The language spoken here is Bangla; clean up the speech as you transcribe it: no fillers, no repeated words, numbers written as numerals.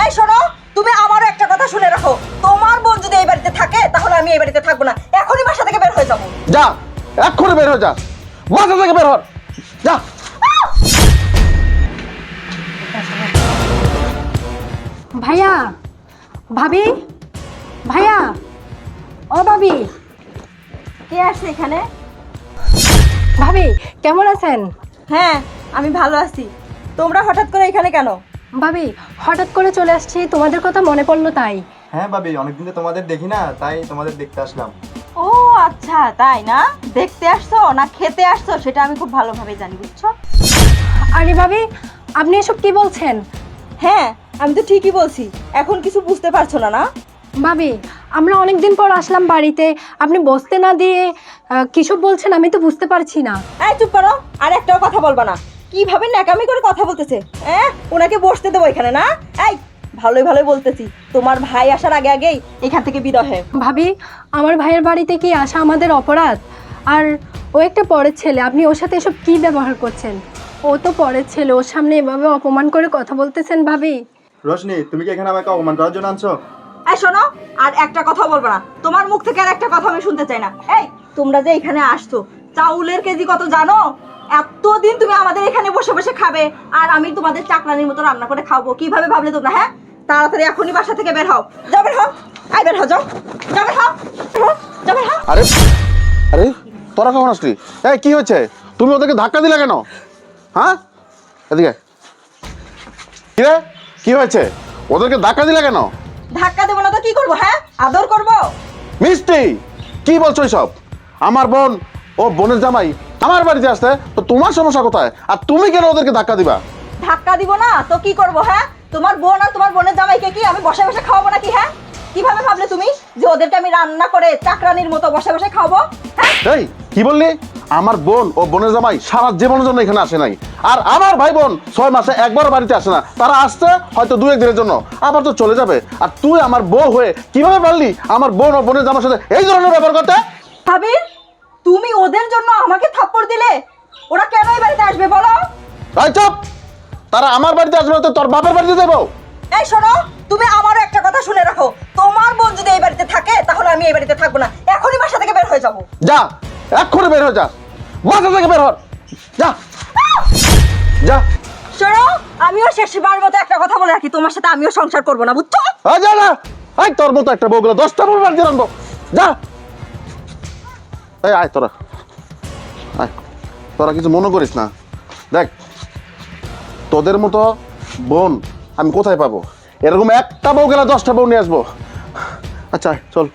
এই শোনো, তুমি আমারও একটা কথা শুনে রাখো, তোমার বোন যদি এই বাড়িতে থাকে তাহলে আমি এই বাড়িতে থাকবো না, এখনই বাসা থেকে বের হয়ে যাবো। যা, এক্ষুনি বের হয়ে যা, বাসা থেকে বের হ, যা। ভাইয়া, ভাবি, ভাইয়া, ও ভাবি, কে আসছে এখানে? ভাবি কেমন আছেন? হ্যাঁ, আমি ভালো আছি। তোমরা হঠাৎ করে এখানে কেন? ভাবি হঠাৎ করে চলে আসছি, তোমাদের কথা মনে পড়লো তাই। হ্যাঁ ভাবি, অনেকদিন তো তোমাদের দেখি না, তাই তোমাদের দেখতে আসলাম। ও আচ্ছা, তাই না? দেখতে আসছো না খেতে আসছো সেটা আমি খুব ভালোভাবে জানি, বুঝছো? আরে ভাবি, আপনি এসব কি বলছেন? হ্যাঁ, আমি তো ঠিকই বলছি। এখন কিছু বুঝতে পারছো না, না? ভাবি আমরা অনেক দিন পর আসলাম বাড়িতে, আপনি বসতে না দিয়ে কিসব বলছেন আমি তো বুঝতে পারছি না। এই চুপ করো, আর একটাও কথা বলবা না। কিভাবে ন্যাকামি করে কথা বলতেছে, হ্যাঁ? ওনাকে বসতে দেবো এখানে, না? এই ভালোই ভালোই বলতেছি, তোমার ভাই আসার আগে আগেই এখান থেকে বিদায় হয়। ভাবি আমার ভাইয়ের বাড়িতে কি আসা আমাদের অপরাধ? আর ও একটা পরের ছেলে, আপনি ওর সাথে এসব কি ব্যবহার করছেন? ও তো পরের ছেলে, ওর সামনে এভাবে অপমান করে কথা বলতেছেন ভাবি। রোশনি, তুমি কি এখানে আমাকে অপমান করার জন্য আনছো? এই শোনো, আর একটা কথা বলবো না, তোমার মুখ থেকে আর একটা কথা আমি শুনতে চাই না। এই তোমরা যে এখানে আসছো, চাউলের কেজি কত জানো? এতদিন তুমি আমাদের এখানে বসে বসে খাবে আর আমি তোমাদের চাকরানির মতো রান্না করে খাবো, কিভাবে ভাবলে তোমরা? হ্যাঁ, তাড়াতাড়ি এখনই বাসা থেকে বের হও। যাও বের হও, আই বের হও, যাও, যাও বের হও, যাও বের হও। আরে আরে তোরা কখন আসলি? এই কি হয়েছে? তুমি ওদেরকে ধাক্কা দিলে কেন? হ্যাঁ, এদিকে কি রে, কি হয়েছে? ওদেরকে ধাক্কা দিলে কেন? ধাক্কা দেবো না তো কি করবো? হ্যাঁ, আদর করবো। মিষ্টি, কি বলছো সব? আমার বোন, ও বোনের জামাই আমার বাড়িতে আসতে তো তোমার সমস্যা কোথায়? আর তুমি কেন ওদেরকে ধাক্কা দিবা? ধাক্কা দিব না তো কি করবো? হ্যাঁ, তোমার বোন আর তোমার বোনের জামাইকে কি আমি বসে বসে খাওয়াবো নাকি? হ্যাঁ, কিভাবে ভাবলে তুমি যে ওদেরকে আমি রান্না করে চাকরানির মতো বসে বসে খাওয়াবো? হ্যাঁ, এই কি বললি? আমার বোন ও বোনের জামাই সারা জীবনের জন্য এখানে আসে নাই, আর আমার ভাই বোন 6 মাসে একবার বাড়িতে আসে না। তারা আসছে হয়তো 2-1 দিনের জন্য, আবার তো চলে যাবে। আর তুই আমার বউ হয়ে কিভাবে পারলি আমার বোন ও বোনের জামার সাথে এই ধরনের ব্যবহার করতে? ভাবির, তুমি ওদের জন্য আমাকে থাপ্পড় দিলে? ওরা কেন এই বাড়িতে আসবে বলো? এই চুপ! তারা আমার বাড়িতে আসবে না তো তোর বাপের বাড়িতে যাবো? এই শোনো, তুমি আমারও একটা কথা শুনে রাখো, তোমার বোন যদি এই বাড়িতে থাকে তাহলে আমি এই বাড়িতে থাকবো না, এখনই বাসা থেকে বের হয়ে যাবো। যা, এক্ষুনি বের হয়ে যা, বাসা থেকে বের হ, যা যা। শোনো, আমিও শেষবার মতো একটা কথা বলে রাখি, তোমার সাথে আমিও সংসার করবো না, বুঝছো? এই যা না, এই তোর মতো একটা বউগুলো 10টা বউ বাড়িতে রাখবো, যা। এই আয় তোরা, আয়, তোরা কিছু মনে করিস না। দেখ, তোদের মতো বোন আমি কোথায় পাবো? এরকম একটা বউ গেলে 10টা বউ নিয়ে আসবো। আচ্ছা আয়, চল।